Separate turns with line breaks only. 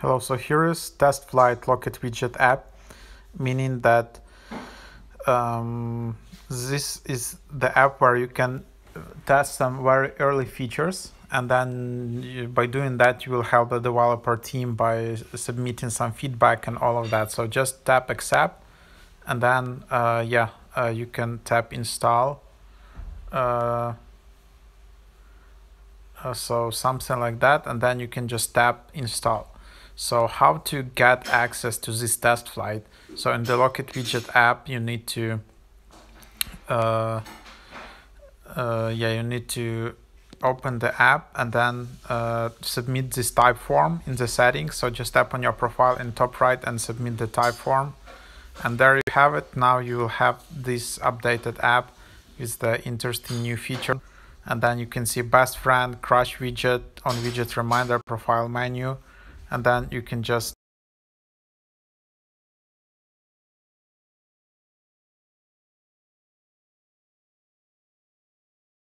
Hello, so here is TestFlight Locket Widget app, meaning that this is the app where you can test some very early features, and then by doing that you will help the developer team by submitting some feedback and all of that. So just tap accept, and then you can tap install. So something like that, and then you can just tap install. So how to get access to this TestFlight? So in the Locket Widget app, you need to open the app and then submit this type form in the settings. So just tap on your profile in top right and submit the type form, and there you have it. Now you will have this updated app with the interesting new feature. And then you can see best friend, crush widget, on widget reminder, profile menu, and then you can just